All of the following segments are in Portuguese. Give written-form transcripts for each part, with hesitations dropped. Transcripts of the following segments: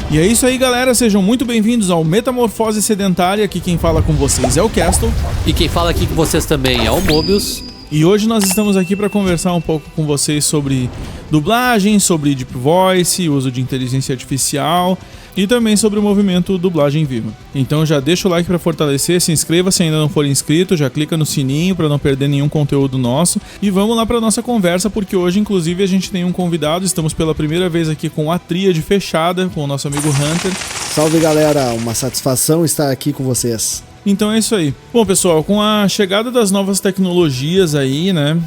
E é isso aí, galera, sejam muito bem-vindos ao Metamorfose Sedentária. Aqui quem fala com vocês é o Castle. E quem fala aqui com vocês também é o Mobius. E hoje nós estamos aqui para conversar um pouco com vocês sobre dublagem, sobre Deep Voice, uso de inteligência artificial e também sobre o movimento Dublagem Viva. Então já deixa o like para fortalecer, se inscreva se ainda não for inscrito, já clica no sininho para não perder nenhum conteúdo nosso e vamos lá para nossa conversa, porque hoje inclusive a gente tem um convidado, estamos pela primeira vez aqui com a tríade fechada com o nosso amigo Hunter. Salve galera, uma satisfação estar aqui com vocês. Então é isso aí. Bom, pessoal, com a chegada das novas tecnologias aí, né,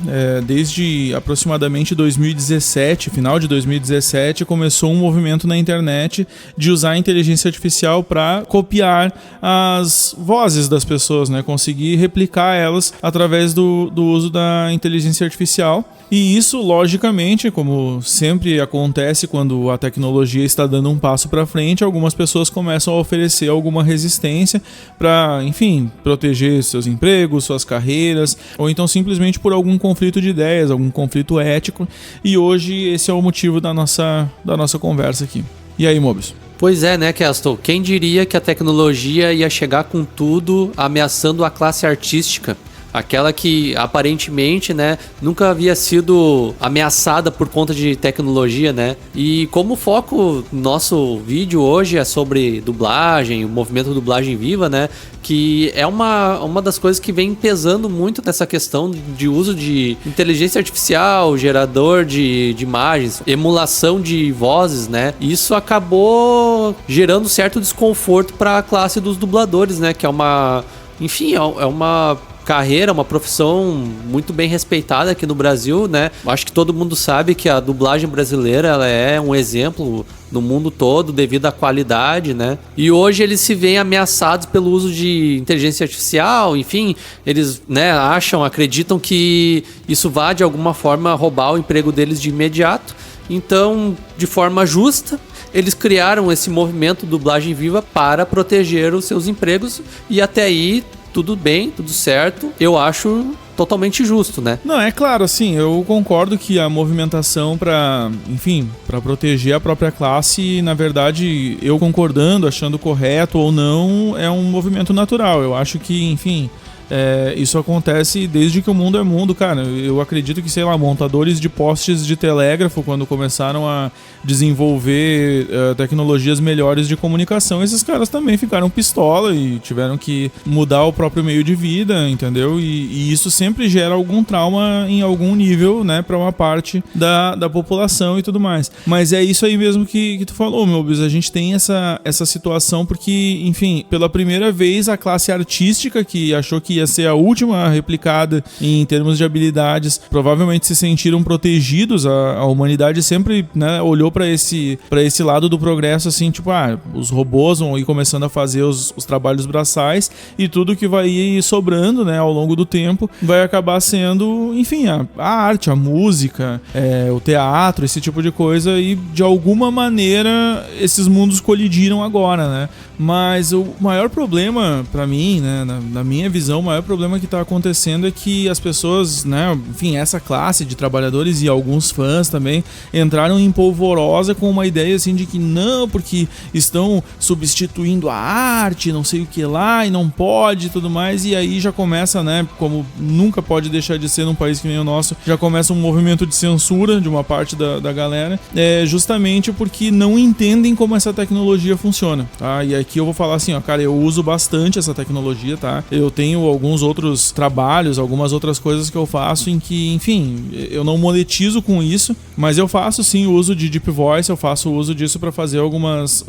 desde aproximadamente 2017, final de 2017, começou um movimento na internet de usar a inteligência artificial para copiar as vozes das pessoas, né, conseguir replicar elas através do uso da inteligência artificial. E isso, logicamente, como sempre acontece quando a tecnologia está dando um passo para frente, algumas pessoas começam a oferecer alguma resistência para, enfim, proteger seus empregos, suas carreiras, ou então simplesmente por algum conflito de ideias, algum conflito ético. E hoje esse é o motivo da nossa conversa aqui. E aí, Mobius? Pois é, né, Castle? Quem diria que a tecnologia ia chegar com tudo, ameaçando a classe artística? Aquela que aparentemente, né, nunca havia sido ameaçada por conta de tecnologia, né? E como o foco do nosso vídeo hoje é sobre dublagem, o movimento Dublagem Viva, né? Que é uma das coisas que vem pesando muito nessa questão de uso de inteligência artificial, gerador de imagens, emulação de vozes, né? Isso acabou gerando certo desconforto para a classe dos dubladores, né? Que é uma... Enfim, é uma carreira, uma profissão muito bem respeitada aqui no Brasil, né? Acho que todo mundo sabe que a dublagem brasileira ela é um exemplo no mundo todo devido à qualidade, né? E hoje eles se veem ameaçados pelo uso de inteligência artificial, enfim, eles, né, acreditam que isso vai de alguma forma roubar o emprego deles de imediato. Então, de forma justa, eles criaram esse movimento Dublagem Viva para proteger os seus empregos e até aí tudo bem, tudo certo. Eu acho totalmente justo, né? Não, é claro, assim, eu concordo que a movimentação para proteger a própria classe, na verdade, eu concordando, achando correto ou não, é um movimento natural. Eu acho que, enfim, isso acontece desde que o mundo é mundo, cara. Eu acredito que, sei lá, montadores de postes de telégrafo, quando começaram a desenvolver tecnologias melhores de comunicação, esses caras também ficaram pistola e tiveram que mudar o próprio meio de vida, entendeu? E isso sempre gera algum trauma em algum nível, né, para uma parte da população e tudo mais. Mas é isso aí mesmo que tu falou, meu Deus. A gente tem essa situação porque, enfim, pela primeira vez a classe artística, que achou que ia ser a última replicada em termos de habilidades, provavelmente se sentiram protegidos. A humanidade sempre, né, olhou para esse lado do progresso, assim, tipo, os robôs vão ir começando a fazer os trabalhos braçais e tudo que vai ir sobrando, né, ao longo do tempo vai acabar sendo, enfim, a arte, a música, o teatro, esse tipo de coisa, e de alguma maneira esses mundos colidiram agora, né? Mas o maior problema para mim, né, na minha visão, o maior problema que está acontecendo é que as pessoas, né, enfim, essa classe de trabalhadores e alguns fãs também entraram em polvorosa com uma ideia assim de que não, porque estão substituindo a arte, não sei o que lá, e não pode e tudo mais, e aí já começa, né, como nunca pode deixar de ser num país que nem o nosso, já começa um movimento de censura de uma parte da galera, justamente porque não entendem como essa tecnologia funciona, tá? E aqui eu vou falar assim, ó, cara, eu uso bastante essa tecnologia, tá? Eu tenho alguns outros trabalhos, algumas outras coisas que eu faço em que, enfim, eu não monetizo com isso, mas eu faço sim o uso de Deep Voice, eu faço uso disso pra fazer algumas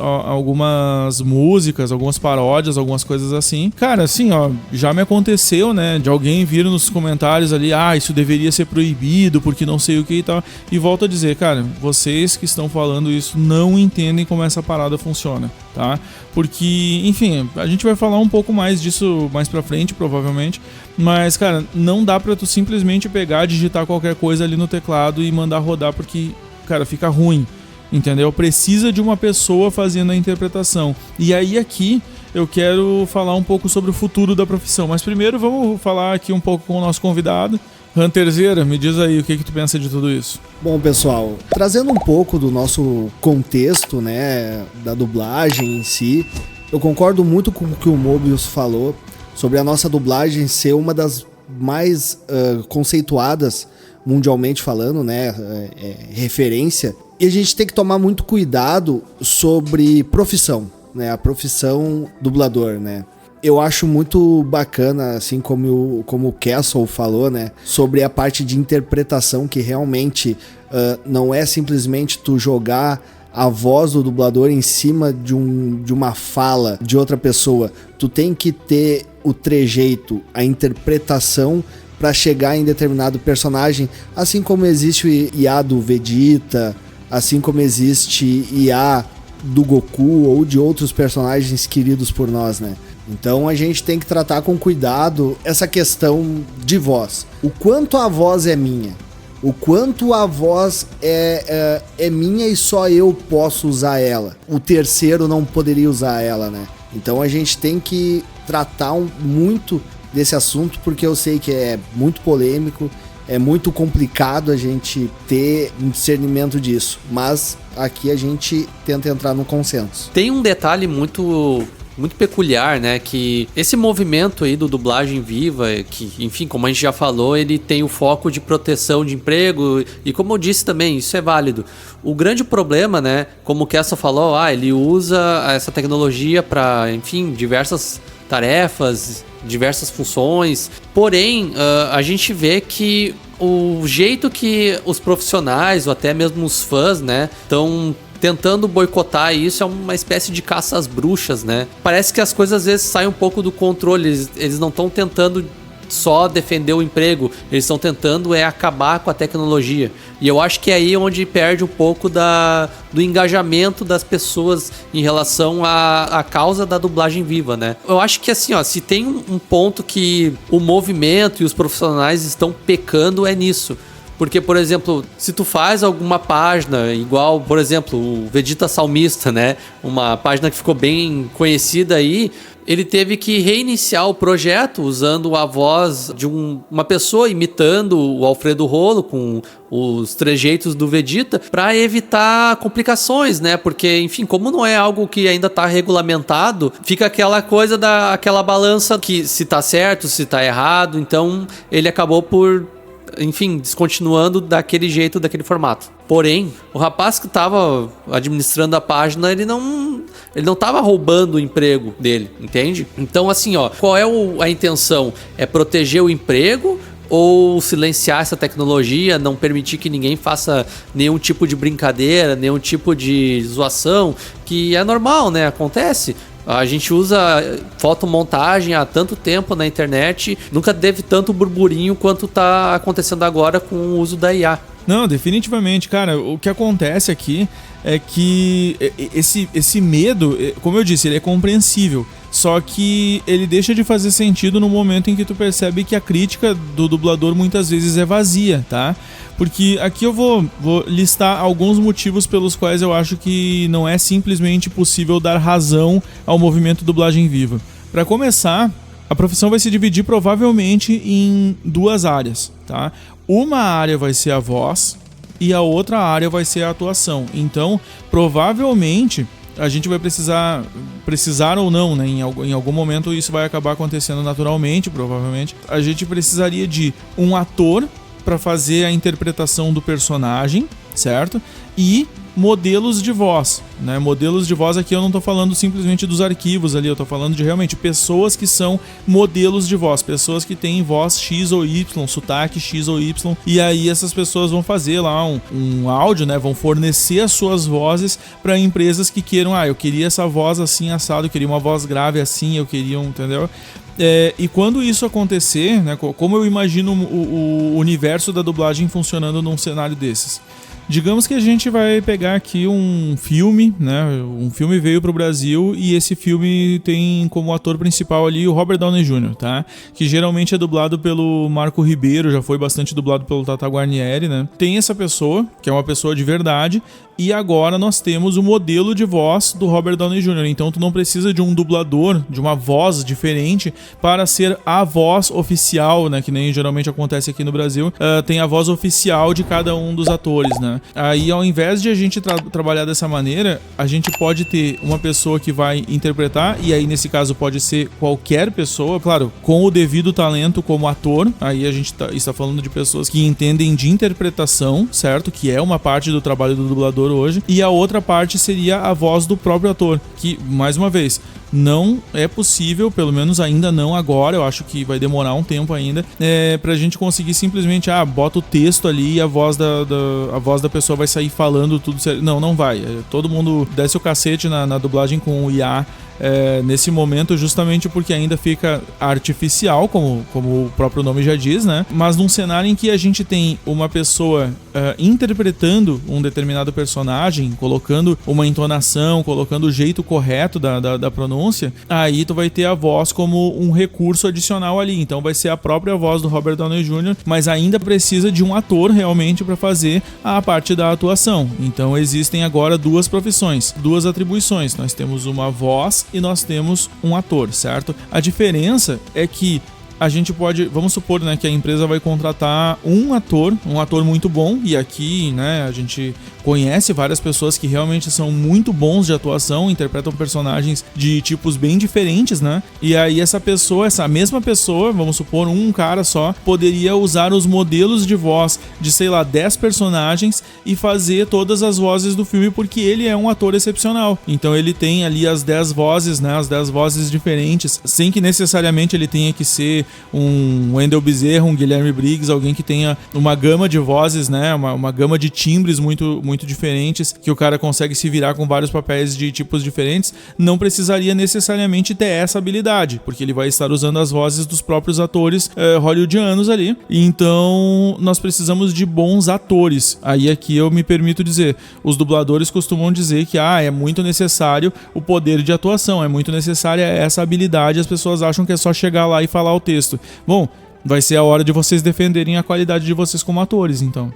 músicas, algumas paródias, algumas coisas assim. Cara, assim, ó, já me aconteceu, né, de alguém vir nos comentários ali, isso deveria ser proibido, porque não sei o que e tal, e volto a dizer, cara, vocês que estão falando isso não entendem como essa parada funciona, tá? Porque, enfim, a gente vai falar um pouco mais disso mais pra frente, provavelmente, mas, cara, não dá pra tu simplesmente pegar, digitar qualquer coisa ali no teclado e mandar rodar, porque, cara, fica ruim, entendeu? Precisa de uma pessoa fazendo a interpretação. E aí aqui eu quero falar um pouco sobre o futuro da profissão, mas primeiro vamos falar aqui um pouco com o nosso convidado, Hunterzeira, me diz aí o que tu pensa de tudo isso. Bom, pessoal, trazendo um pouco do nosso contexto, né, da dublagem em si, eu concordo muito com o que o Mobius falou sobre a nossa dublagem ser uma das mais conceituadas mundialmente falando, né, referência. E a gente tem que tomar muito cuidado sobre profissão, né, a profissão dublador, né. Eu acho muito bacana, assim como o Castle falou, né, sobre a parte de interpretação, que realmente não é simplesmente tu jogar a voz do dublador em cima de uma fala de outra pessoa. Tu tem que ter o trejeito, a interpretação para chegar em determinado personagem, assim como existe o IA do Vegeta, assim como existe IA do Goku ou de outros personagens queridos por nós, né? Então a gente tem que tratar com cuidado essa questão de voz. O quanto a voz é minha, o quanto a voz é minha e só eu posso usar ela. O terceiro não poderia usar ela, né? Então a gente tem que tratar muito desse assunto, porque eu sei que é muito polêmico, é muito complicado a gente ter um discernimento disso. Mas aqui a gente tenta entrar no consenso. Tem um detalhe muito peculiar, né, que esse movimento aí do dublagem viva, que, enfim, como a gente já falou, ele tem o foco de proteção de emprego, e como eu disse também, isso é válido. O grande problema, né, como o Kessa falou, ele usa essa tecnologia para, enfim, diversas tarefas, diversas funções, porém, a gente vê que o jeito que os profissionais, ou até mesmo os fãs, né, estão tentando boicotar isso, é uma espécie de caça às bruxas, né? Parece que as coisas às vezes saem um pouco do controle, eles não estão tentando só defender o emprego, eles estão tentando acabar com a tecnologia. E eu acho que é aí onde perde um pouco do engajamento das pessoas em relação à causa da dublagem viva, né? Eu acho que assim, se tem um ponto que o movimento e os profissionais estão pecando é nisso. Porque, por exemplo, se tu faz alguma página, igual, por exemplo, o Vegeta Salmista, né? Uma página que ficou bem conhecida aí, ele teve que reiniciar o projeto usando a voz de uma pessoa imitando o Alfredo Rolo com os trejeitos do Vegeta para evitar complicações, né? Porque, enfim, como não é algo que ainda está regulamentado, fica aquela coisa aquela balança que se tá certo, se tá errado. Então, ele acabou por, enfim, descontinuando daquele jeito, daquele formato. Porém, o rapaz que estava administrando a página, ele não estava roubando o emprego dele, entende? Então, assim, qual é a intenção? É proteger o emprego ou silenciar essa tecnologia, não permitir que ninguém faça nenhum tipo de brincadeira, nenhum tipo de zoação, que é normal, né? Acontece. A gente usa fotomontagem há tanto tempo na internet, nunca teve tanto burburinho quanto está acontecendo agora com o uso da IA. Não, definitivamente, cara, o que acontece aqui é que esse medo, como eu disse, ele é compreensível, só que ele deixa de fazer sentido no momento em que tu percebe que a crítica do dublador muitas vezes é vazia, tá? Porque aqui eu vou listar alguns motivos pelos quais eu acho que não é simplesmente possível dar razão ao movimento dublagem viva. Para começar, a profissão vai se dividir provavelmente em duas áreas, tá? Uma área vai ser a voz e a outra área vai ser a atuação. Então, provavelmente, a gente vai precisar ou não, né? Em algum momento isso vai acabar acontecendo naturalmente, provavelmente. A gente precisaria de um ator para fazer a interpretação do personagem, certo? E modelos de voz, né? Modelos de voz aqui eu não estou falando simplesmente dos arquivos ali, eu estou falando de realmente pessoas que são modelos de voz, pessoas que têm voz X ou Y, sotaque X ou Y, e aí essas pessoas vão fazer lá um áudio, né? Vão fornecer as suas vozes para empresas que queiram, eu queria essa voz assim assado, eu queria uma voz grave assim, eu queria entendeu? E quando isso acontecer, né, como eu imagino o universo da dublagem funcionando num cenário desses? Digamos que a gente vai pegar aqui um filme, né? Um filme veio pro Brasil e esse filme tem como ator principal ali o Robert Downey Jr., tá? Que geralmente é dublado pelo Marco Ribeiro, já foi bastante dublado pelo Tata Guarnieri, né? Tem essa pessoa, que é uma pessoa de verdade, e agora nós temos o modelo de voz do Robert Downey Jr. Então tu não precisa de um dublador, de uma voz diferente para ser a voz oficial, né, que nem geralmente acontece aqui no Brasil, tem a voz oficial de cada um dos atores, né. Aí ao invés de a gente trabalhar dessa maneira, a gente pode ter uma pessoa que vai interpretar, e aí nesse caso pode ser qualquer pessoa, claro, com o devido talento como ator. Aí a gente está falando de pessoas que entendem de interpretação, certo? Que é uma parte do trabalho do dublador hoje. E a outra parte seria a voz do próprio ator, que, mais uma vez, não é possível, pelo menos ainda não agora, eu acho que vai demorar um tempo ainda, pra gente conseguir simplesmente, bota o texto ali e a voz da pessoa vai sair falando tudo certo. Não vai. Todo mundo desce o cacete na dublagem com o IA nesse momento, justamente porque ainda fica artificial, como o próprio nome já diz, né? Mas num cenário em que a gente tem uma pessoa interpretando um determinado personagem, colocando uma entonação, colocando o jeito correto da pronúncia, aí tu vai ter a voz como um recurso adicional ali. Então vai ser a própria voz do Robert Downey Jr., mas ainda precisa de um ator realmente para fazer a parte da atuação. Então existem agora duas profissões, duas atribuições. Nós temos uma voz e nós temos um ator, certo? A diferença é que a gente pode, vamos supor, né, que a empresa vai contratar um ator muito bom, e aqui, né, a gente conhece várias pessoas que realmente são muito bons de atuação, interpretam personagens de tipos bem diferentes, né? E aí essa mesma pessoa, vamos supor, um cara só, poderia usar os modelos de voz de, sei lá, 10 personagens e fazer todas as vozes do filme, porque ele é um ator excepcional. Então ele tem ali as 10 vozes, né, as 10 vozes diferentes, sem que necessariamente ele tenha que ser um Wendell Bezerra, um Guilherme Briggs, alguém que tenha uma gama de vozes, né, uma gama de timbres muito diferentes, que o cara consegue se virar com vários papéis de tipos diferentes. Não precisaria necessariamente ter essa habilidade, porque ele vai estar usando as vozes dos próprios atores hollywoodianos ali. Então nós precisamos de bons atores. Aí aqui eu me permito dizer, os dubladores costumam dizer que é muito necessário o poder de atuação, é muito necessária essa habilidade. As pessoas acham que é só chegar lá e falar o texto. Bom, vai ser a hora de vocês defenderem a qualidade de vocês como atores, então.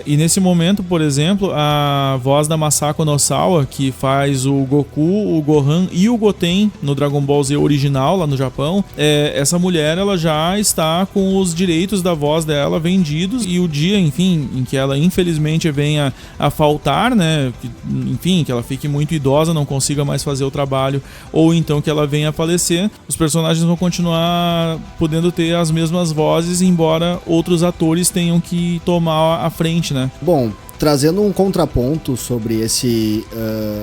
E nesse momento, por exemplo, a voz da Masako Nosawa, que faz o Goku, o Gohan e o Goten no Dragon Ball Z original lá no Japão, essa mulher ela já está com os direitos da voz dela vendidos, e o dia, enfim, em que ela infelizmente venha a faltar, né, que ela fique muito idosa, não consiga mais fazer o trabalho, ou então que ela venha a falecer, os personagens vão continuar podendo ter as mesmas vozes, embora outros atores tenham que tomar à frente, né? Bom, trazendo um contraponto sobre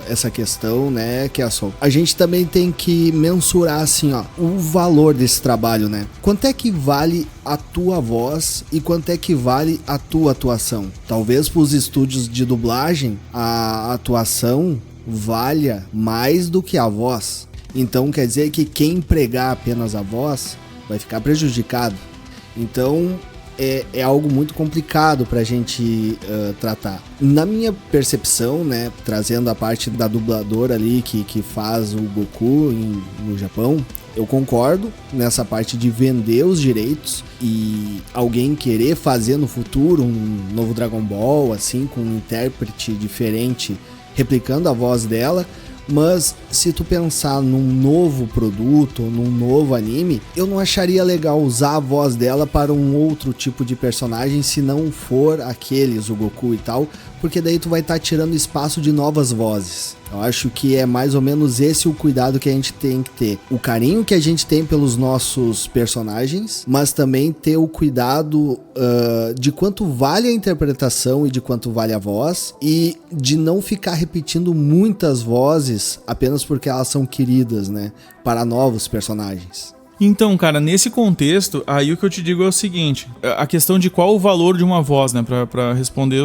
essa questão, né, que a gente também tem que mensurar assim, o valor desse trabalho, né? Quanto é que vale a tua voz e quanto é que vale a tua atuação? Talvez para os estúdios de dublagem a atuação valha mais do que a voz. Então quer dizer que quem empregar apenas a voz vai ficar prejudicado. Então é algo muito complicado pra gente tratar. Na minha percepção, né, trazendo a parte da dubladora ali que faz o Goku no Japão, eu concordo nessa parte de vender os direitos e alguém querer fazer no futuro um novo Dragon Ball, assim, com um intérprete diferente, replicando a voz dela. Mas se tu pensar num novo produto, num novo anime, eu não acharia legal usar a voz dela para um outro tipo de personagem, se não for aqueles, o Goku e tal, porque daí tu vai estar tirando espaço de novas vozes. Eu acho que é mais ou menos esse o cuidado que a gente tem que ter. O carinho que a gente tem pelos nossos personagens, mas também ter o cuidado de quanto vale a interpretação e de quanto vale a voz, e de não ficar repetindo muitas vozes apenas porque elas são queridas, né, para novos personagens. Então, cara, nesse contexto, aí o que eu te digo é o seguinte, a questão de qual o valor de uma voz, né, pra responder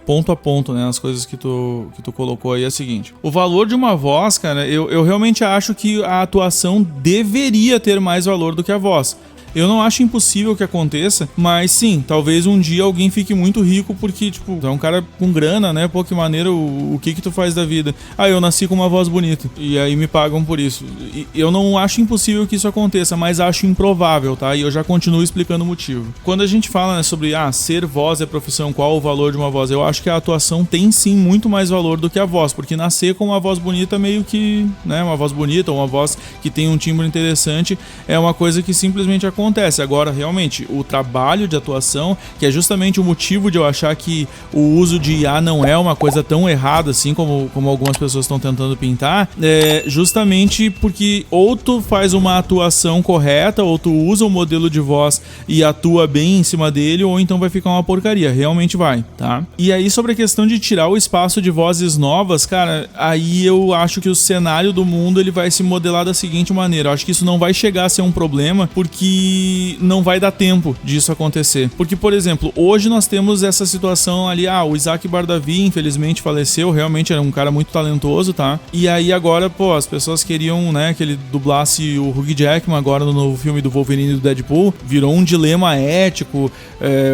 ponto a ponto, né, as coisas que tu colocou aí é o seguinte, o valor de uma voz, cara, eu realmente acho que a atuação deveria ter mais valor do que a voz. Eu não acho impossível que aconteça, mas sim, talvez um dia alguém fique muito rico porque, tipo, é um cara com grana, né? Pô, que maneiro, o que tu faz da vida? Ah, eu nasci com uma voz bonita e aí me pagam por isso. E eu não acho impossível que isso aconteça, mas acho improvável, tá? E eu já continuo explicando o motivo. Quando a gente fala, né, sobre, ser voz é profissão, qual o valor de uma voz? Eu acho que a atuação tem sim muito mais valor do que a voz, porque nascer com uma voz bonita meio que, né, uma voz bonita ou uma voz que tem um timbre interessante é uma coisa que simplesmente acontece. Agora, realmente, o trabalho de atuação, que é justamente o motivo de eu achar que o uso de IA não é uma coisa tão errada assim como algumas pessoas estão tentando pintar, é justamente porque ou tu faz uma atuação correta, ou tu usa o modelo de voz e atua bem em cima dele, ou então vai ficar uma porcaria, realmente vai, tá? E aí sobre a questão de tirar o espaço de vozes novas, cara, aí eu acho que o cenário do mundo ele vai se modelar da seguinte maneira, eu acho que isso não vai chegar a ser um problema, porque não vai dar tempo disso acontecer. Porque, por exemplo, hoje nós temos essa situação ali, o Isaac Bardavi infelizmente faleceu, realmente era um cara muito talentoso, tá? E aí agora, pô, as pessoas queriam, né, que ele dublasse o Hugh Jackman agora no novo filme do Wolverine e do Deadpool, virou um dilema ético,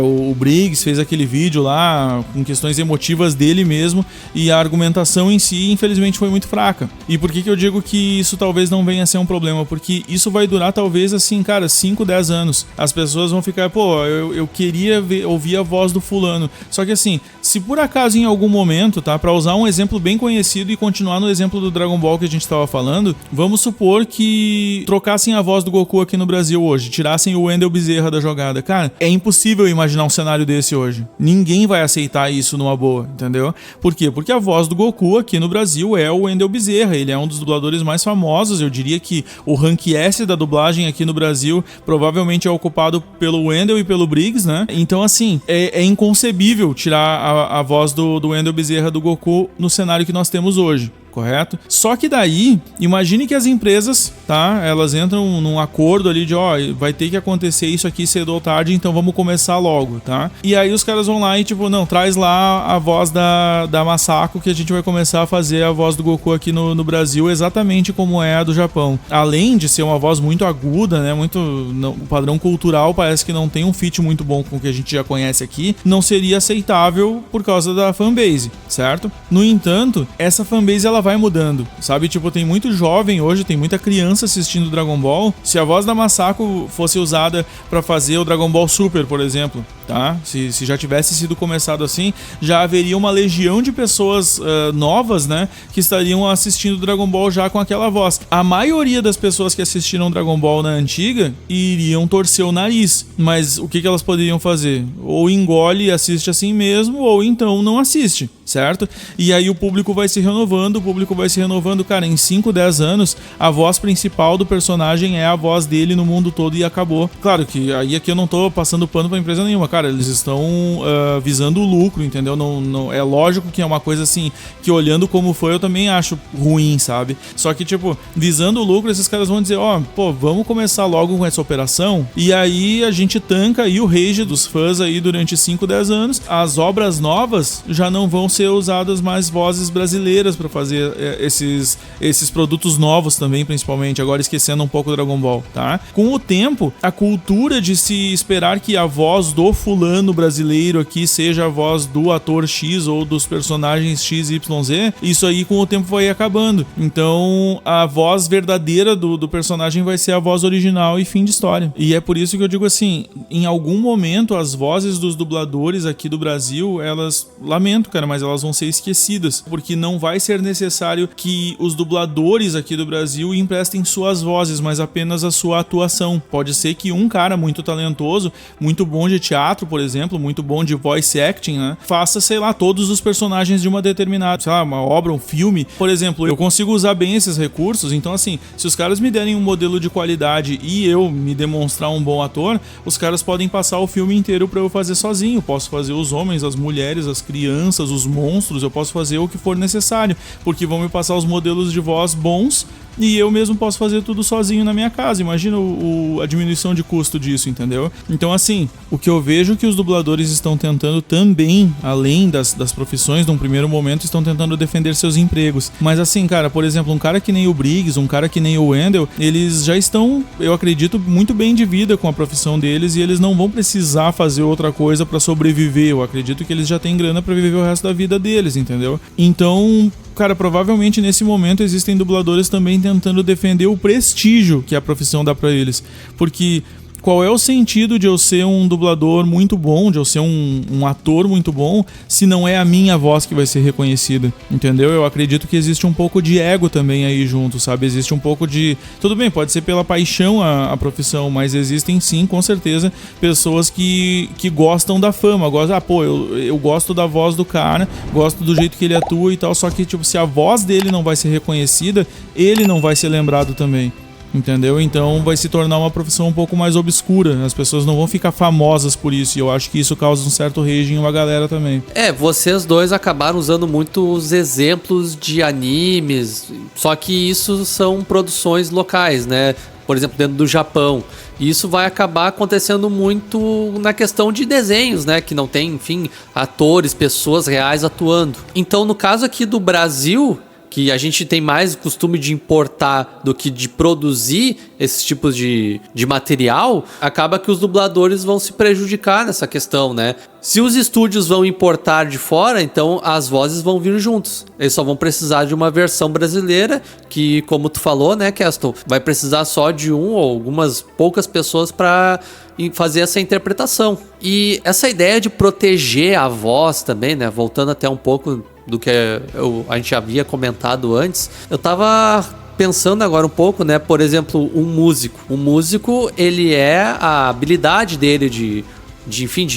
o Briggs fez aquele vídeo lá com questões emotivas dele mesmo, e a argumentação em si, infelizmente, foi muito fraca. E por que eu digo que isso talvez não venha a ser um problema? Porque isso vai durar talvez, assim, cara, 5, 10 anos. As pessoas vão ficar, pô, eu queria ouvir a voz do fulano. Só que assim, se por acaso em algum momento, tá, pra usar um exemplo bem conhecido e continuar no exemplo do Dragon Ball que a gente tava falando, vamos supor que trocassem a voz do Goku aqui no Brasil hoje, tirassem o Wendel Bezerra da jogada. Cara, é impossível imaginar um cenário desse hoje. Ninguém vai aceitar isso numa boa, entendeu? Por quê? Porque a voz do Goku aqui no Brasil é o Wendel Bezerra, ele é um dos dubladores mais famosos, eu diria que o rank S da dublagem aqui no Brasil provavelmente é ocupado pelo Wendel e pelo Briggs, né? Então assim, é inconcebível tirar a voz do Wendel Bezerra do Goku no cenário que nós temos hoje. Correto? Só que daí, imagine que as empresas, tá? Elas entram num acordo ali de, vai ter que acontecer isso aqui cedo ou tarde, então vamos começar logo, tá? E aí os caras vão lá e tipo, não, traz lá a voz da Masako que a gente vai começar a fazer a voz do Goku aqui no Brasil exatamente como é a do Japão. Além de ser uma voz muito aguda, né? O padrão cultural parece que não tem um fit muito bom com o que a gente já conhece aqui, não seria aceitável por causa da fanbase, certo? No entanto, essa fanbase ela vai mudando, sabe? Tipo, tem muito jovem hoje, tem muita criança assistindo Dragon Ball. Se a voz da Masako fosse usada pra fazer o Dragon Ball Super, por exemplo, tá? Se já tivesse sido começado assim, já haveria uma legião de pessoas novas, né? Que estariam assistindo Dragon Ball já com aquela voz. A maioria das pessoas que assistiram Dragon Ball na antiga iriam torcer o nariz, mas o que elas poderiam fazer? Ou engole e assiste assim mesmo, ou então não assiste, certo? E aí o público vai se renovando, cara, em 5, 10 anos, a voz principal do personagem é a voz dele no mundo todo e acabou. Claro que aí aqui eu não tô passando pano pra empresa nenhuma, cara, eles estão visando o lucro, entendeu? Não, é lógico que é uma coisa assim, que olhando como foi, eu também acho ruim, sabe? Só que, tipo, visando o lucro, esses caras vão dizer, vamos começar logo com essa operação, e aí a gente tanca aí o rage dos fãs aí durante 5, 10 anos, as obras novas já não vão ser usadas mais vozes brasileiras pra fazer esses produtos novos também, principalmente, agora esquecendo um pouco do Dragon Ball, tá? Com o tempo, a cultura de se esperar que a voz do fulano brasileiro aqui seja a voz do ator X ou dos personagens XYZ, isso aí com o tempo vai acabando. Então, a voz verdadeira do personagem vai ser a voz original e fim de história. E é por isso que eu digo assim, em algum momento as vozes dos dubladores aqui do Brasil, elas, lamento, cara, mas elas vão ser esquecidas, porque não vai ser necessário que os dubladores aqui do Brasil emprestem suas vozes, mas apenas a sua atuação. Pode ser que um cara muito talentoso, muito bom de teatro, por exemplo, muito bom de voice acting, né, faça, sei lá, todos os personagens de uma determinada, sei lá, uma obra, um filme. Por exemplo, eu consigo usar bem esses recursos, então assim, se os caras me derem um modelo de qualidade e eu me demonstrar um bom ator, os caras podem passar o filme inteiro pra eu fazer sozinho. Eu posso fazer os homens, as mulheres, as crianças, os monstros, eu posso fazer o que for necessário, porque vão me passar os modelos de voz bons e eu mesmo posso fazer tudo sozinho na minha casa. Imagina a diminuição de custo disso, entendeu? Então, assim, o que eu vejo que os dubladores estão tentando também, além das profissões, num primeiro momento, estão tentando defender seus empregos. Mas assim, cara, por exemplo, um cara que nem o Briggs, um cara que nem o Wendell, eles já estão, eu acredito, muito bem de vida com a profissão deles e eles não vão precisar fazer outra coisa pra sobreviver. Eu acredito que eles já têm grana pra viver o resto da vida deles, entendeu? Então, cara, provavelmente nesse momento existem dubladores também tentando defender o prestígio que a profissão dá pra eles. Porque qual é o sentido de eu ser um dublador muito bom, de eu ser um ator muito bom, se não é a minha voz que vai ser reconhecida, entendeu? Eu acredito que existe um pouco de ego também aí junto, sabe? Existe um pouco de... Tudo bem, pode ser pela paixão a profissão, mas existem sim, com certeza, pessoas que gostam da fama, gostam, eu gosto da voz do cara, gosto do jeito que ele atua e tal, só que, tipo, se a voz dele não vai ser reconhecida, ele não vai ser lembrado também. Entendeu? Então vai se tornar uma profissão um pouco mais obscura. As pessoas não vão ficar famosas por isso. E eu acho que isso causa um certo rage em uma galera também. Vocês dois acabaram usando muitos exemplos de animes. Só que isso são produções locais, né? Por exemplo, dentro do Japão. E isso vai acabar acontecendo muito na questão de desenhos, né? Que não tem, enfim, atores, pessoas reais atuando. Então, no caso aqui do Brasil, que a gente tem mais costume de importar do que de produzir esses tipos de material, acaba que os dubladores vão se prejudicar nessa questão, né? Se os estúdios vão importar de fora, então as vozes vão vir juntos. Eles só vão precisar de uma versão brasileira, que, como tu falou, né, Keston, vai precisar só de um ou algumas poucas pessoas para fazer essa interpretação. E essa ideia de proteger a voz também, né, voltando até um pouco do que a gente havia comentado antes, eu tava pensando agora um pouco, né, por exemplo, um músico. Um músico, ele é a habilidade dele de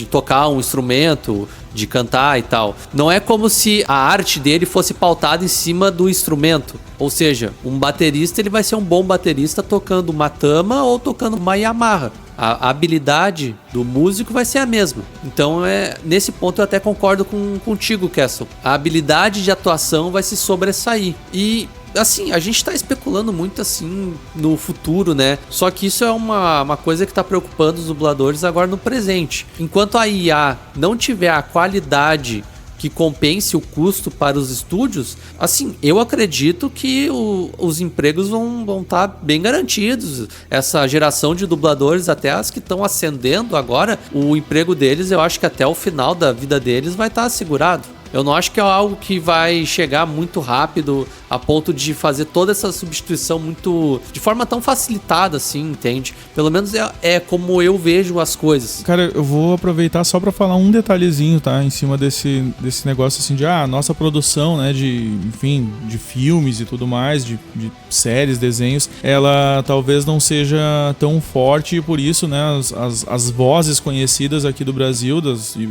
tocar um instrumento, de cantar e tal. Não é como se a arte dele fosse pautada em cima do instrumento. Ou seja, um baterista, ele vai ser um bom baterista tocando uma tama ou tocando uma Yamaha. A habilidade do músico vai ser a mesma. Então, nesse ponto eu até concordo contigo, Keston. A habilidade de atuação vai se sobressair. E assim, a gente tá especulando muito assim no futuro, né? Só que isso é uma coisa que tá preocupando os dubladores agora no presente. Enquanto a IA não tiver a qualidade que compense o custo para os estúdios, assim, eu acredito que os empregos vão estar bem garantidos. Essa geração de dubladores, até as que estão ascendendo agora, o emprego deles, eu acho que até o final da vida deles vai estar assegurado. Eu não acho que é algo que vai chegar muito rápido a ponto de fazer toda essa substituição de forma tão facilitada assim, entende? Pelo menos é como eu vejo as coisas. Cara, eu vou aproveitar só pra falar um detalhezinho, tá? Em cima desse negócio assim de, nossa produção, né, de filmes e tudo mais, de séries, desenhos, ela talvez não seja tão forte e por isso, né, as vozes conhecidas aqui do Brasil,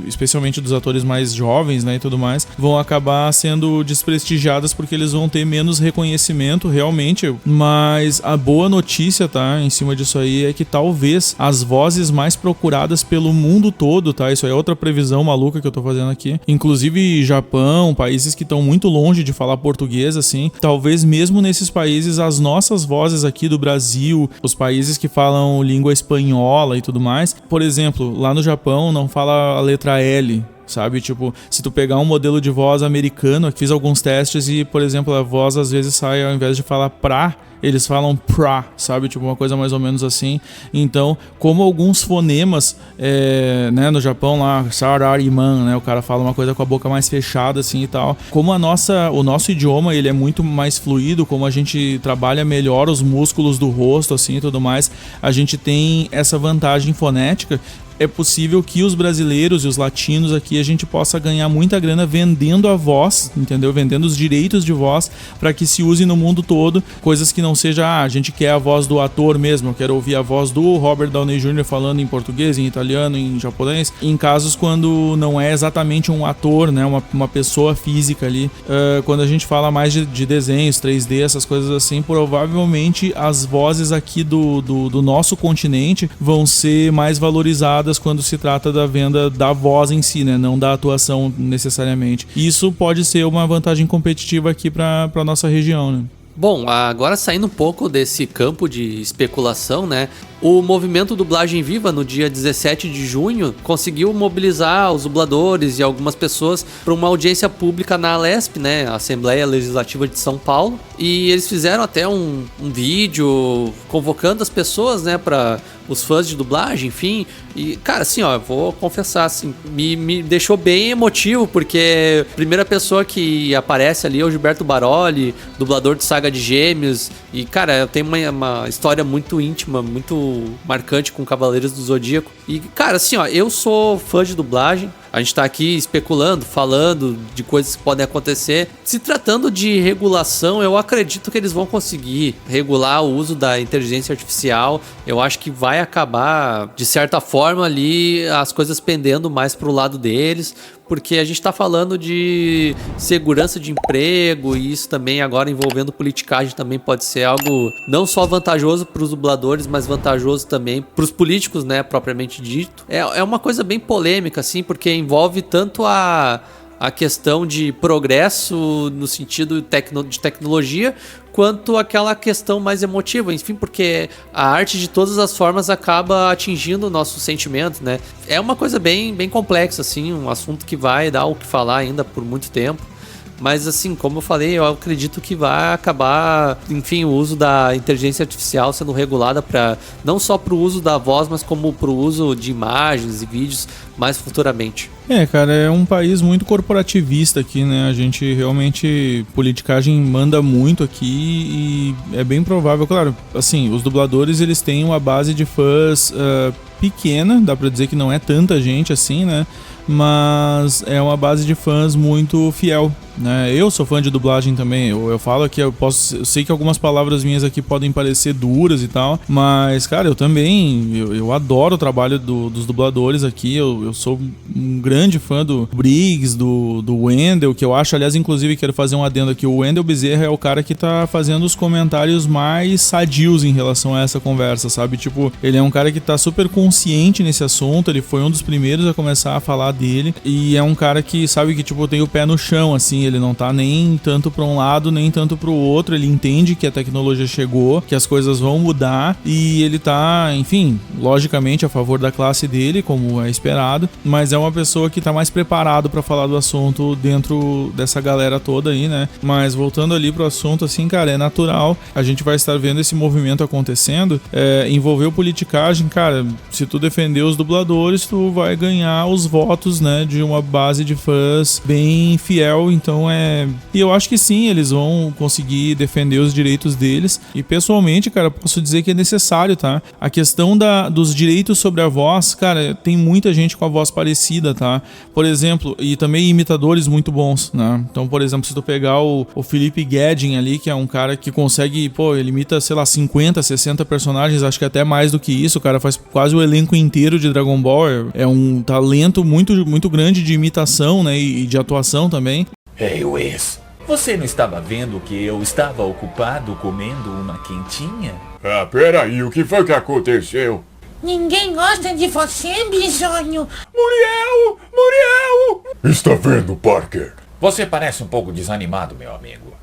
especialmente dos atores mais jovens, né, e tudo mais, vão acabar sendo desprestigiadas porque eles vão ter menos reconhecimento realmente, mas a boa notícia, tá, em cima disso aí é que talvez as vozes mais procuradas pelo mundo todo, tá, isso aí é outra previsão maluca que eu tô fazendo aqui, inclusive Japão, países que estão muito longe de falar português, assim, talvez mesmo nesses países as nossas vozes aqui do Brasil, os países que falam língua espanhola e tudo mais, por exemplo, lá no Japão não fala a letra L, sabe? Tipo, se tu pegar um modelo de voz americano, eu fiz alguns testes e, por exemplo, a voz às vezes sai, ao invés de falar pra, eles falam pra, sabe? Tipo, uma coisa mais ou menos assim. Então, como alguns fonemas, né, no Japão lá, sarariman, né, o cara fala uma coisa com a boca mais fechada assim e tal. Como o nosso idioma, ele é muito mais fluido, como a gente trabalha melhor os músculos do rosto assim e tudo mais, a gente tem essa vantagem fonética. É possível que os brasileiros e os latinos aqui a gente possa ganhar muita grana vendendo a voz, entendeu? Vendendo os direitos de voz para que se use no mundo todo, coisas que não seja, a gente quer a voz do ator mesmo, eu quero ouvir a voz do Robert Downey Jr. falando em português, em italiano, em japonês, em casos quando não é exatamente um ator, né? Uma pessoa física ali. Quando a gente fala mais de desenhos, 3D, essas coisas assim, provavelmente as vozes aqui do nosso continente vão ser mais valorizadas quando se trata da venda da voz em si, né? Não da atuação necessariamente. Isso pode ser uma vantagem competitiva aqui para nossa região, né? Bom, agora saindo um pouco desse campo de especulação, né? O movimento Dublagem Viva, no dia 17 de junho, conseguiu mobilizar os dubladores e algumas pessoas para uma audiência pública na Alesp, né? Assembleia Legislativa de São Paulo. E eles fizeram até um vídeo convocando as pessoas, né? Para os fãs de dublagem, enfim. E, cara, assim, ó, eu vou confessar, assim, me deixou bem emotivo, porque a primeira pessoa que aparece ali é o Gilberto Baroli, dublador de Saga de Gêmeos. E, cara, eu tenho uma história muito íntima, muito marcante com Cavaleiros do Zodíaco. E, cara, assim, ó, eu sou fã de dublagem. A gente tá aqui especulando, falando de coisas que podem acontecer. Se tratando de regulação, eu acredito que eles vão conseguir regular o uso da inteligência artificial. Eu acho que vai acabar, de certa forma, ali as coisas pendendo mais pro lado deles, porque a gente tá falando de segurança de emprego, e isso também agora envolvendo politicagem também pode ser algo não só vantajoso para os dubladores, mas vantajoso também para os políticos, né, propriamente dito. É uma coisa bem polêmica, assim, porque envolve tanto a questão de progresso no sentido de tecnologia, quanto aquela questão mais emotiva, enfim, porque a arte de todas as formas acaba atingindo o nosso sentimento, né? É uma coisa bem complexa, assim, um assunto que vai dar o que falar ainda por muito tempo. Mas, assim, como eu falei, eu acredito que vai acabar, enfim, o uso da inteligência artificial sendo regulada para não só para o uso da voz, mas como para o uso de imagens e vídeos mais futuramente. Cara, é um país muito corporativista aqui, né? A gente realmente, politicagem manda muito aqui e é bem provável, claro, assim, os dubladores, eles têm uma base de fãs pequena, dá pra dizer que não é tanta gente assim, né? Mas é uma base de fãs muito fiel, né? Eu sou fã de dublagem também, eu falo que eu sei que algumas palavras minhas aqui podem parecer duras e tal, mas, cara, eu também, eu adoro o trabalho dos dubladores aqui, eu sou um grande fã do Briggs, do Wendell, que eu acho, aliás, inclusive, quero fazer um adendo aqui, o Wendell Bezerra é o cara que tá fazendo os comentários mais sadios em relação a essa conversa, sabe? Tipo, ele é um cara que tá super consciente nesse assunto, ele foi um dos primeiros a começar a falar dele, e é um cara que sabe que, tipo, tem o pé no chão, assim, ele não tá nem tanto pra um lado, nem tanto pro outro, ele entende que a tecnologia chegou, que as coisas vão mudar, e ele tá, enfim, logicamente a favor da classe dele, como é esperado, mas é uma pessoa que tá mais preparado pra falar do assunto dentro dessa galera toda aí, né? Mas voltando ali pro assunto, assim, cara, é natural, a gente vai estar vendo esse movimento acontecendo, envolveu politicagem, cara, se tu defender os dubladores, tu vai ganhar os votos, né, de uma base de fãs bem fiel, então e eu acho que sim, eles vão conseguir defender os direitos deles, e pessoalmente, cara, posso dizer que é necessário, tá? A questão dos direitos sobre a voz, cara, tem muita gente com a voz parecida, tá? Por exemplo, e também imitadores muito bons, né? Então, por exemplo, se tu pegar o Felipe Guedin ali, que é um cara que consegue, ele imita, sei lá, 50, 60 personagens, acho que até mais do que isso, o cara faz quase o elenco inteiro de Dragon Ball, é um talento muito, muito grande de imitação, né, e de atuação também. Ei, Wes, você não estava vendo que eu estava ocupado comendo uma quentinha? Ah, peraí, o que foi que aconteceu? Ninguém gosta de você, bisonho. Muriel! Está vendo, Parker? Você parece um pouco desanimado, meu amigo.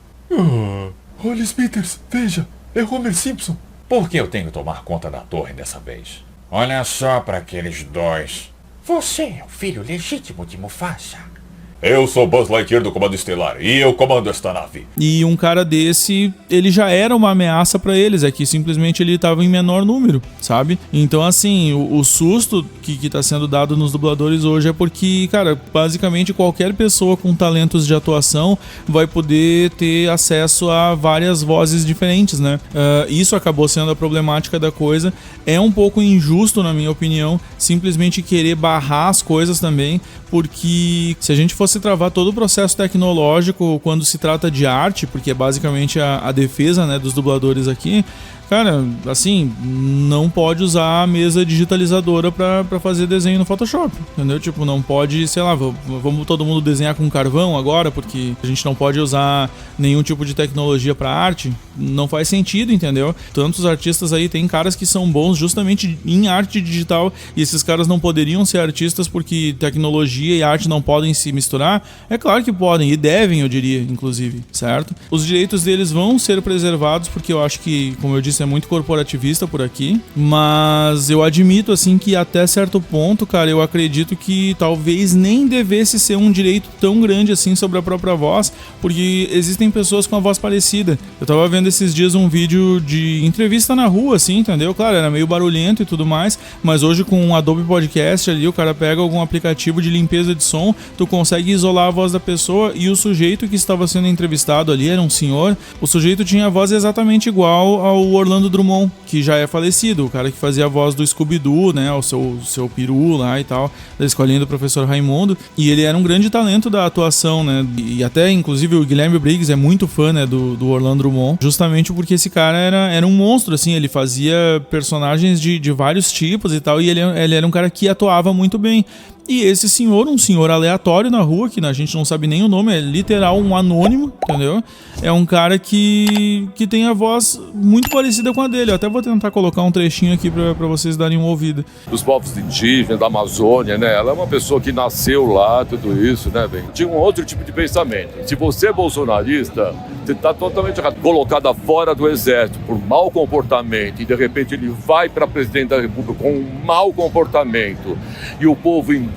Olha, Smithers, veja, é Homer Simpson. Por que eu tenho que tomar conta da torre dessa vez? Olha só para aqueles dois. Você é o filho legítimo de Mufasa. Eu sou Buzz Lightyear do Comando Estelar e eu comando esta nave. E um cara desse, ele já era uma ameaça pra eles, é que simplesmente ele tava em menor número, sabe? Então, assim, o susto que tá sendo dado nos dubladores hoje é porque, cara, basicamente qualquer pessoa com talentos de atuação vai poder ter acesso a várias vozes diferentes, né? Isso acabou sendo a problemática da coisa. É um pouco injusto, na minha opinião, simplesmente querer barrar as coisas também, porque se a gente fosse travar todo o processo tecnológico quando se trata de arte, porque é basicamente a defesa, né, dos dubladores aqui, cara, assim, não pode usar a mesa digitalizadora pra fazer desenho no Photoshop, entendeu? Tipo, não pode, sei lá, vamos todo mundo desenhar com carvão agora, porque a gente não pode usar nenhum tipo de tecnologia pra arte. Não faz sentido, entendeu? Tantos artistas aí, tem caras que são bons justamente em arte digital, e esses caras não poderiam ser artistas porque tecnologia e arte não podem se misturar. É claro que podem, e devem, eu diria, inclusive, certo? Os direitos deles vão ser preservados, porque eu acho que, como eu disse, é muito corporativista por aqui, mas eu admito, assim, que até certo ponto, cara, eu acredito que talvez nem devesse ser um direito tão grande assim sobre a própria voz, porque existem pessoas com a voz parecida. Eu tava vendo esses dias um vídeo de entrevista na rua, assim, entendeu? Claro, era meio barulhento e tudo mais, mas hoje com o Adobe Podcast ali, o cara pega algum aplicativo de limpeza de som, tu consegue isolar a voz da pessoa, e o sujeito que estava sendo entrevistado ali era um senhor. O sujeito tinha a voz exatamente igual ao Orlando Drummond, que já é falecido, o cara que fazia a voz do Scooby-Doo, né, o seu peru lá e tal, da escolinha do professor Raimundo, e ele era um grande talento da atuação, né, e até, inclusive, o Guilherme Briggs é muito fã, né, do Orlando Drummond, justamente porque esse cara era um monstro, assim, ele fazia personagens de vários tipos e tal, e ele era um cara que atuava muito bem. E esse senhor, um senhor aleatório na rua, que a gente não sabe nem o nome, é literal um anônimo, entendeu? É um cara que tem a voz muito parecida com a dele. Eu até vou tentar colocar um trechinho aqui pra vocês darem uma ouvida. Dos povos indígenas, da Amazônia, né? Ela é uma pessoa que nasceu lá, tudo isso, né, bem? Tinha um outro tipo de pensamento. Se você é bolsonarista, você está totalmente errado. Colocada fora do exército por mau comportamento, e de repente ele vai para presidente da República com um mau comportamento, e o povo engole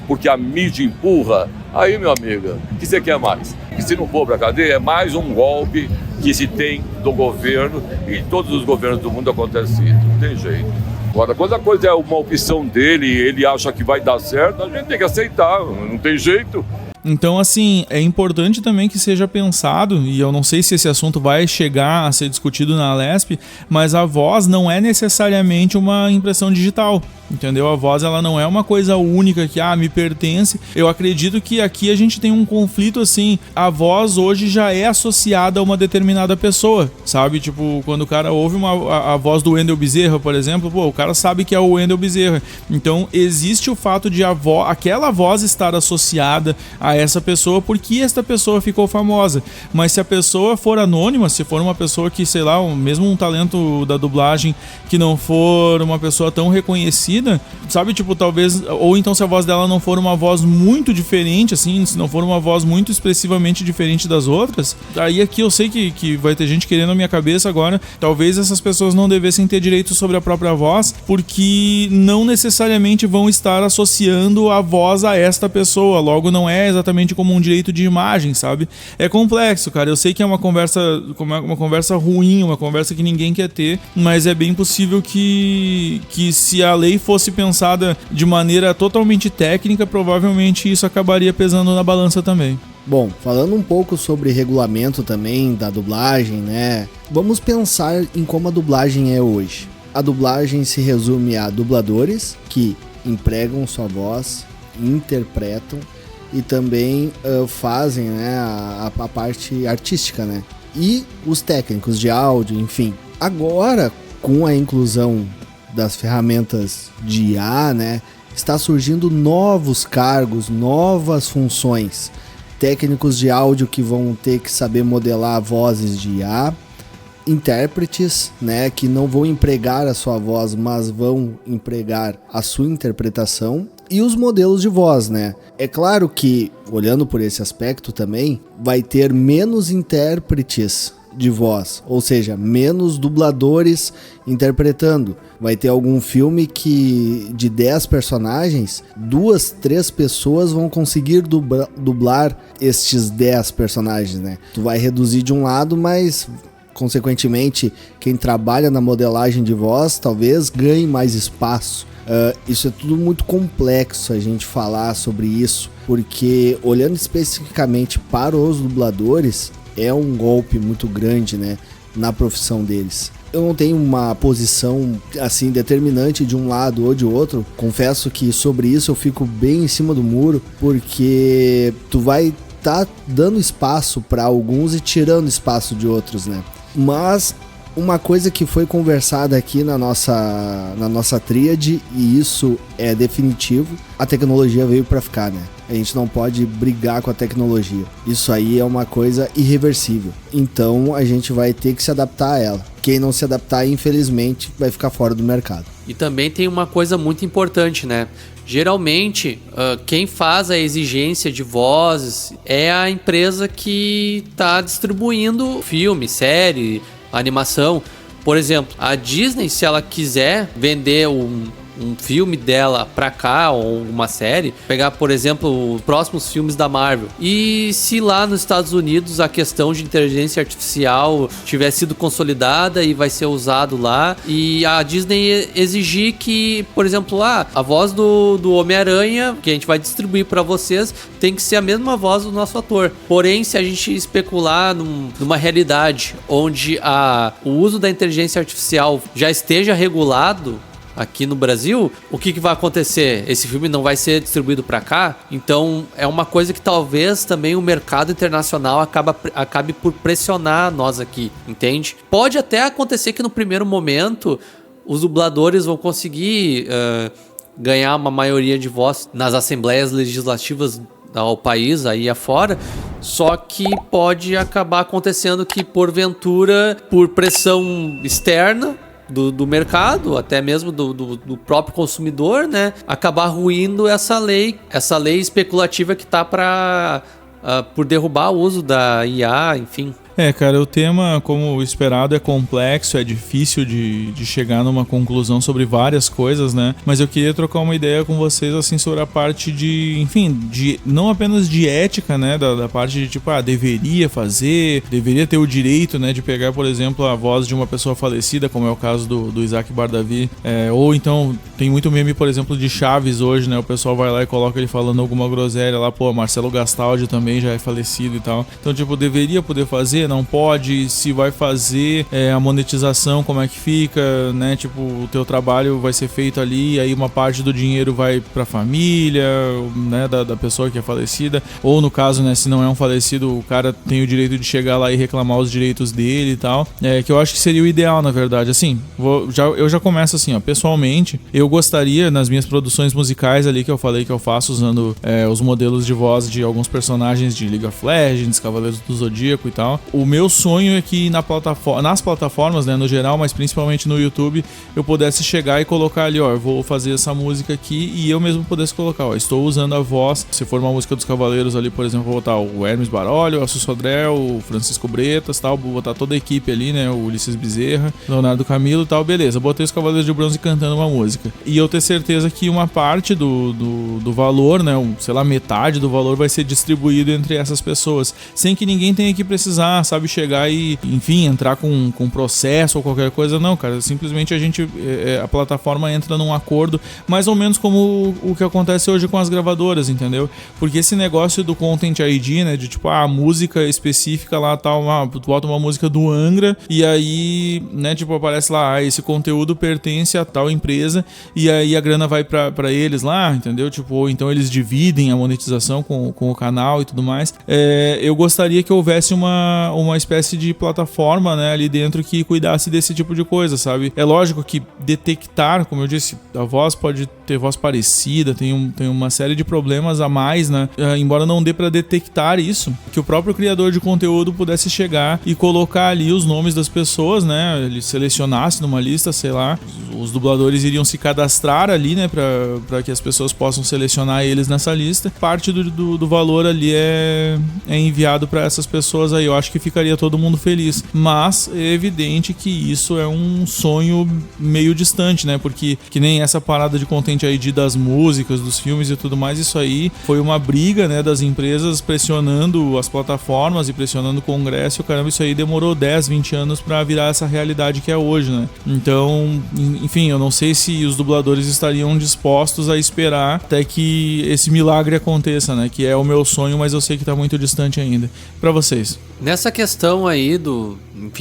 porque a mídia empurra, aí, meu amigo, o que você quer mais? E se não for para a cadeia, é mais um golpe que se tem do governo, e todos os governos do mundo acontece isso, não tem jeito. Agora, quando a coisa é uma opção dele e ele acha que vai dar certo, a gente tem que aceitar, não tem jeito. Então, assim, é importante também que seja pensado, e eu não sei se esse assunto vai chegar a ser discutido na Alesp, mas a voz não é necessariamente uma impressão digital, entendeu? A voz, ela não é uma coisa única que, me pertence. Eu acredito que aqui a gente tem um conflito, assim, a voz hoje já é associada a uma determinada pessoa, sabe? Tipo, quando o cara ouve a voz do Wendel Bezerra, por exemplo, o cara sabe que é o Wendel Bezerra. Então, existe o fato de aquela voz estar associada a essa pessoa porque esta pessoa ficou famosa. Mas se a pessoa for anônima, se for uma pessoa que, sei lá, mesmo um talento da dublagem que não for uma pessoa tão reconhecida, sabe, tipo, talvez, ou então se a voz dela não for uma voz muito diferente, assim, se não for uma voz muito expressivamente diferente das outras, aí aqui eu sei que vai ter gente querendo a minha cabeça agora, talvez essas pessoas não devessem ter direito sobre a própria voz, porque não necessariamente vão estar associando a voz a esta pessoa, logo não é exatamente como um direito de imagem, sabe? É complexo, cara, eu sei que é uma conversa ruim, uma conversa que ninguém quer ter, mas é bem possível que se a lei fosse pensada de maneira totalmente técnica, provavelmente isso acabaria pesando na balança também. Bom, falando um pouco sobre regulamento também da dublagem, né? Vamos pensar em como a dublagem é hoje. A dublagem se resume a dubladores que empregam sua voz, interpretam e também fazem, né, a parte artística, né? E os técnicos de áudio, enfim. Agora, com a inclusão das ferramentas de IA, né, está surgindo novos cargos, novas funções. Técnicos de áudio que vão ter que saber modelar vozes de IA, intérpretes, né, que não vão empregar a sua voz, mas vão empregar a sua interpretação, e os modelos de voz, né? É claro que, olhando por esse aspecto também, vai ter menos intérpretes de voz, ou seja, menos dubladores interpretando. Vai ter algum filme que de 10 personagens, 2, 3 pessoas vão conseguir dublar estes 10 personagens, né? Tu vai reduzir de um lado, mas consequentemente quem trabalha na modelagem de voz talvez ganhe mais espaço. Isso é tudo muito complexo a gente falar sobre isso, porque olhando especificamente para os dubladores, é um golpe muito grande, né, na profissão deles. Eu não tenho uma posição assim determinante de um lado ou de outro. Confesso que sobre isso eu fico bem em cima do muro, porque tu vai estar dando espaço para alguns e tirando espaço de outros, né? Mas uma coisa que foi conversada aqui na nossa tríade, e isso é definitivo, a tecnologia veio para ficar, né? A gente não pode brigar com a tecnologia. Isso aí é uma coisa irreversível. Então a gente vai ter que se adaptar a ela. Quem não se adaptar, infelizmente, vai ficar fora do mercado. E também tem uma coisa muito importante, né? Geralmente, quem faz a exigência de vozes é a empresa que está distribuindo filme, série, animação. Por exemplo, a Disney, se ela quiser vender um filme dela pra cá, ou uma série, pegar, por exemplo, os próximos filmes da Marvel, e se lá nos Estados Unidos a questão de inteligência artificial tiver sido consolidada e vai ser usado lá, e a Disney exigir que, por exemplo, a voz do Homem-Aranha, que a gente vai distribuir pra vocês, tem que ser a mesma voz do nosso ator. Porém, se a gente especular numa realidade onde o uso da inteligência artificial já esteja regulado aqui no Brasil, o que vai acontecer? Esse filme não vai ser distribuído para cá? Então é uma coisa que talvez também o mercado internacional acabe por pressionar nós aqui, entende? Pode até acontecer que no primeiro momento os dubladores vão conseguir ganhar uma maioria de voz nas assembleias legislativas ao país, aí afora, só que pode acabar acontecendo que porventura, por pressão externa, do mercado, até mesmo do próprio consumidor, né, acabar ruindo essa lei especulativa que tá por derrubar o uso da IA, enfim. Cara, o tema, como esperado, é complexo, é difícil de chegar numa conclusão sobre várias coisas, né? Mas eu queria trocar uma ideia com vocês, assim, sobre a parte não apenas de ética, né? Da parte de, tipo, deveria fazer, deveria ter o direito, né? De pegar, por exemplo, a voz de uma pessoa falecida, como é o caso do Isaac Bardavi. Ou então, tem muito meme, por exemplo, de Chaves hoje, né? O pessoal vai lá e coloca ele falando alguma groselha lá, Marcelo Gastaldi também já é falecido e tal. Então, tipo, deveria poder fazer, não pode, se vai fazer a monetização, como é que fica, né? Tipo, o teu trabalho vai ser feito ali, aí uma parte do dinheiro vai pra família, né? Da pessoa que é falecida, ou no caso, né? Se não é um falecido, o cara tem o direito de chegar lá e reclamar os direitos dele e tal, que eu acho que seria o ideal, na verdade. Assim, eu já começo assim, ó, pessoalmente, eu gostaria, nas minhas produções musicais ali que eu falei que eu faço usando os modelos de voz de alguns personagens de League of Legends, Cavaleiros do Zodíaco e tal, o meu sonho é que nas plataformas, né, no geral, mas principalmente no YouTube, eu pudesse chegar e colocar ali, ó, eu vou fazer essa música aqui, e eu mesmo pudesse colocar, ó, estou usando a voz, se for uma música dos Cavaleiros ali, por exemplo, vou botar o Hermes Barolho, o Assu Sodré, o Francisco Bretas, tal, vou botar toda a equipe ali, né, o Ulisses Bezerra, Leonardo Camilo e tal, beleza, botei os Cavaleiros de Bronze cantando uma música. E eu ter certeza que uma parte do valor, né, sei lá, metade do valor vai ser distribuído entre essas pessoas, sem que ninguém tenha que precisar, sabe, chegar e, enfim, entrar com processo ou qualquer coisa. Não, cara, simplesmente a plataforma entra num acordo, mais ou menos como o que acontece hoje com as gravadoras, entendeu? Porque esse negócio do Content ID, né, de tipo, a música específica lá, tal, tu bota uma música do Angra, e aí, né, tipo, aparece lá, esse conteúdo pertence a tal empresa, e aí a grana vai pra eles lá, entendeu? Tipo, ou então eles dividem a monetização com o canal e tudo mais. Eu gostaria que houvesse uma espécie de plataforma, né, ali dentro que cuidasse desse tipo de coisa, sabe? É lógico que detectar, como eu disse, a voz pode ter voz parecida, tem uma série de problemas a mais, né? Embora não dê pra detectar isso, que o próprio criador de conteúdo pudesse chegar e colocar ali os nomes das pessoas, né? Ele selecionasse numa lista, sei lá, os dubladores iriam se cadastrar ali, né, pra que as pessoas possam selecionar eles nessa lista. Parte do valor ali é enviado pra essas pessoas aí. Eu acho que ficaria todo mundo feliz, mas é evidente que isso é um sonho meio distante, né? Porque que nem essa parada de Content ID das músicas, dos filmes e tudo mais, isso aí foi uma briga, né, das empresas pressionando as plataformas e pressionando o Congresso, e caramba, isso aí demorou 10, 20 anos pra virar essa realidade que é hoje, né? Então, enfim, eu não sei se os dubladores estariam dispostos a esperar até que esse milagre aconteça, né? Que é o meu sonho, mas eu sei que tá muito distante ainda. Pra vocês. Nessa questão aí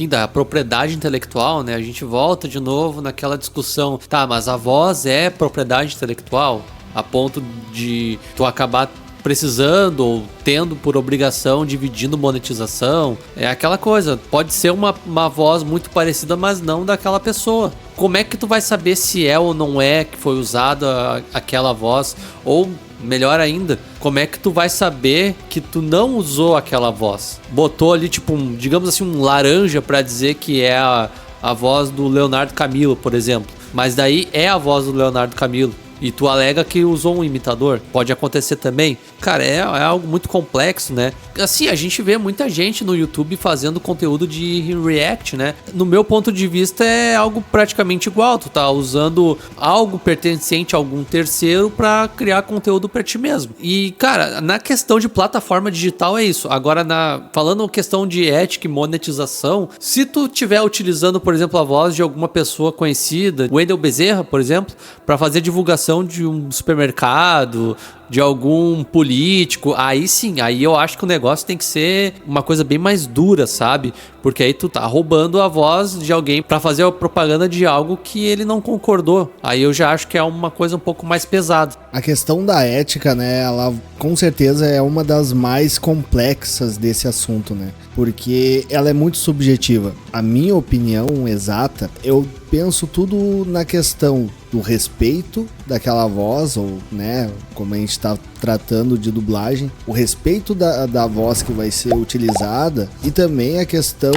da propriedade intelectual, né? A gente volta de novo naquela discussão, tá, mas a voz é propriedade intelectual? A ponto de tu acabar precisando ou tendo por obrigação, dividindo monetização. É aquela coisa, pode ser uma voz muito parecida, mas não daquela pessoa. Como é que tu vai saber se é ou não é que foi usada aquela voz? Ou, melhor ainda, como é que tu vai saber que tu não usou aquela voz? Botou ali, tipo, digamos assim, um laranja pra dizer que é a voz do Leonardo Camilo, por exemplo. Mas daí é a voz do Leonardo Camilo. E tu alega que usou um imitador. Pode acontecer também. Cara, é algo muito complexo, né? Assim, a gente vê muita gente no YouTube fazendo conteúdo de react, né? No meu ponto de vista, é algo praticamente igual. Tu tá usando algo pertencente a algum terceiro pra criar conteúdo pra ti mesmo. E, cara, na questão de plataforma digital é isso. Agora, falando questão de ética e monetização, se tu estiver utilizando, por exemplo, a voz de alguma pessoa conhecida, Wendel Bezerra, por exemplo, pra fazer divulgação de um supermercado, de algum político, aí sim, aí eu acho que o negócio tem que ser uma coisa bem mais dura, sabe? Porque aí tu tá roubando a voz de alguém pra fazer a propaganda de algo que ele não concordou. Aí eu já acho que é uma coisa um pouco mais pesada. A questão da ética, né, ela com certeza é uma das mais complexas desse assunto, né? Porque ela é muito subjetiva. A minha opinião exata, eu penso tudo na questão do respeito daquela voz, ou, né, como a gente está tratando de dublagem, o respeito da voz que vai ser utilizada e também a questão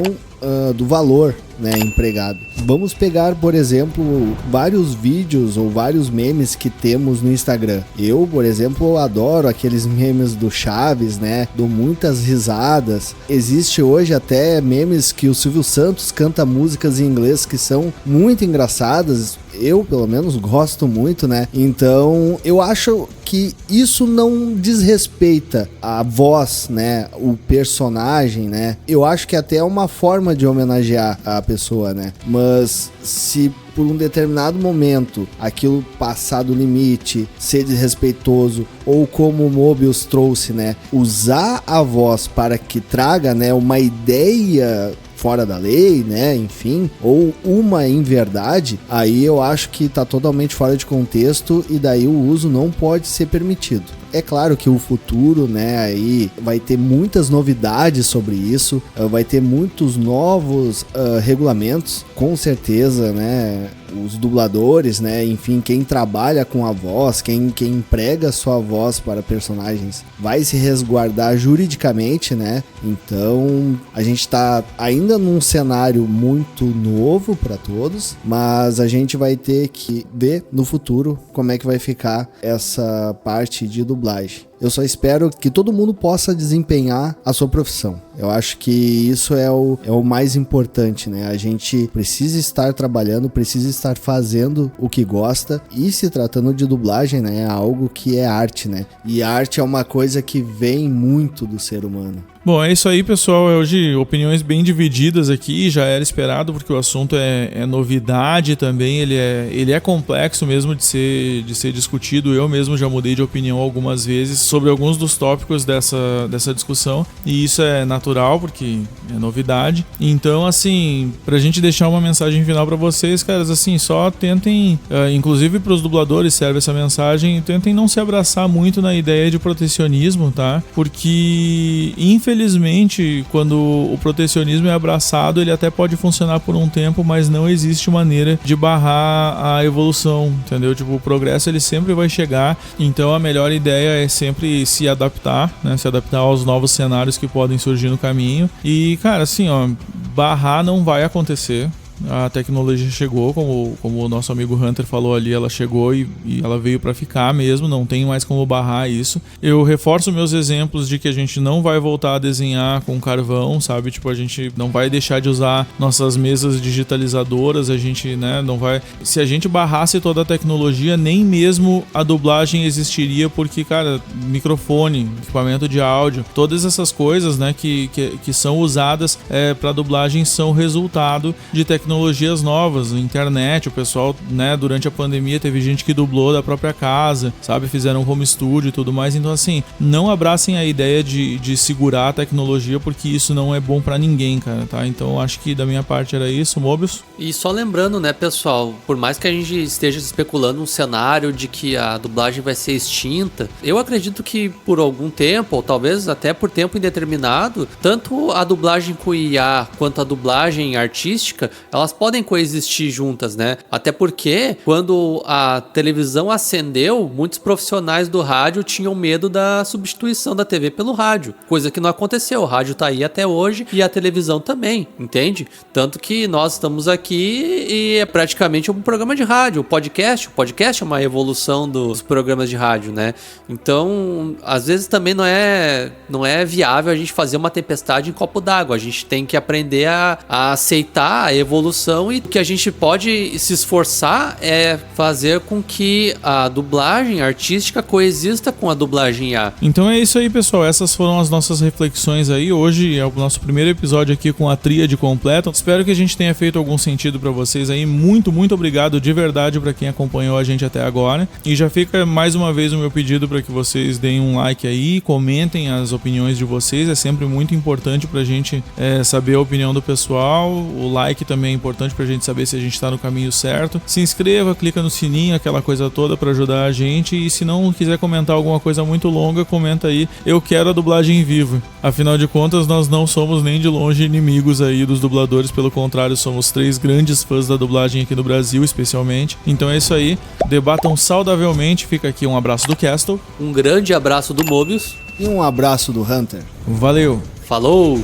do valor, né, empregado. Vamos pegar, por exemplo, vários vídeos ou vários memes que temos no Instagram. Eu, por exemplo, adoro aqueles memes do Chaves, né, dou muitas risadas. Existe hoje até memes que o Silvio Santos canta músicas em inglês que são muito engraçadas. Eu, pelo menos, gosto muito, né? Então, eu acho que isso não desrespeita a voz, né? O personagem, né? Eu acho que até é uma forma de homenagear a pessoa, né? Mas se por um determinado momento aquilo passar do limite, ser desrespeitoso, ou como o Mobius trouxe, né? Usar a voz para que traga, né, uma ideia fora da lei, né, enfim, ou uma inverdade, aí eu acho que tá totalmente fora de contexto e daí o uso não pode ser permitido. É claro que o futuro, né, aí vai ter muitas novidades sobre isso, vai ter muitos novos regulamentos, com certeza, né, os dubladores, né, enfim, quem trabalha com a voz, quem emprega sua voz para personagens, vai se resguardar juridicamente, né, então a gente tá ainda num cenário muito novo para todos, mas a gente vai ter que ver no futuro como é que vai ficar essa parte de dublagem. Eu só espero que todo mundo possa desempenhar a sua profissão. Eu acho que isso é o mais importante, né? A gente precisa estar trabalhando, precisa estar fazendo o que gosta. E se tratando de dublagem, né? É algo que é arte, né? E arte é uma coisa que vem muito do ser humano. Bom, é isso aí, pessoal. Hoje opiniões bem divididas aqui, já era esperado porque o assunto é novidade também, ele é complexo mesmo de ser discutido. Eu mesmo já mudei de opinião algumas vezes sobre alguns dos tópicos dessa discussão, e isso é natural porque é novidade. Então, assim, pra gente deixar uma mensagem final pra vocês, caras, assim, só tentem, inclusive pros dubladores serve essa mensagem, tentem não se abraçar muito na ideia de protecionismo, tá? Porque, infelizmente, quando o protecionismo é abraçado, ele até pode funcionar por um tempo, mas não existe maneira de barrar a evolução, entendeu? Tipo, o progresso ele sempre vai chegar, então a melhor ideia é sempre se adaptar, né? Se adaptar aos novos cenários que podem surgir no caminho. E, cara, assim, ó, barrar não vai acontecer. A tecnologia chegou, como o nosso amigo Hunter falou ali, ela chegou e ela veio para ficar mesmo, não tem mais como barrar isso. Eu reforço meus exemplos de que a gente não vai voltar a desenhar com carvão, sabe? Tipo, a gente não vai deixar de usar nossas mesas digitalizadoras, a gente, né, não vai... Se a gente barrasse toda a tecnologia, nem mesmo a dublagem existiria, porque, cara, microfone, equipamento de áudio, todas essas coisas, né, que são usadas para dublagem são resultado de tecnologia tecnologias novas, internet, o pessoal, né, durante a pandemia teve gente que dublou da própria casa, sabe, fizeram home studio e tudo mais, então assim, não abracem a ideia de segurar a tecnologia, porque isso não é bom pra ninguém, cara, tá? Então acho que da minha parte era isso, Mobius. E só lembrando, né, pessoal, por mais que a gente esteja especulando um cenário de que a dublagem vai ser extinta, eu acredito que por algum tempo, ou talvez até por tempo indeterminado, tanto a dublagem com IA quanto a dublagem artística, elas podem coexistir juntas, né? Até porque quando a televisão ascendeu, muitos profissionais do rádio tinham medo da substituição da TV pelo rádio, coisa que não aconteceu. O rádio tá aí até hoje e a televisão também, entende? Tanto que nós estamos aqui e é praticamente um programa de rádio. O podcast é uma evolução dos programas de rádio, né? Então, às vezes também não é viável a gente fazer uma tempestade em copo d'água. A gente tem que aprender a aceitar a evolução, e o que a gente pode se esforçar é fazer com que a dublagem artística coexista com a dublagem IA. Então é isso aí, pessoal. Essas foram as nossas reflexões aí. Hoje é o nosso primeiro episódio aqui com a tríade completa. Espero que a gente tenha feito algum sentido pra vocês aí. Muito, muito obrigado de verdade pra quem acompanhou a gente até agora. E já fica mais uma vez o meu pedido pra que vocês deem um like aí, comentem as opiniões de vocês. É sempre muito importante pra gente saber a opinião do pessoal. O like também é importante pra gente saber se a gente tá no caminho certo. Se inscreva, clica no sininho, aquela coisa toda pra ajudar a gente. E se não quiser comentar alguma coisa muito longa, comenta aí: eu quero a dublagem viva. Afinal de contas, nós não somos nem de longe inimigos aí dos dubladores, pelo contrário, somos 3 grandes fãs da dublagem aqui no Brasil, especialmente. Então é isso aí, debatam saudavelmente. Fica aqui um abraço do Castle, Um grande abraço do Mobius. E um abraço do Hunter. valeu! Falou!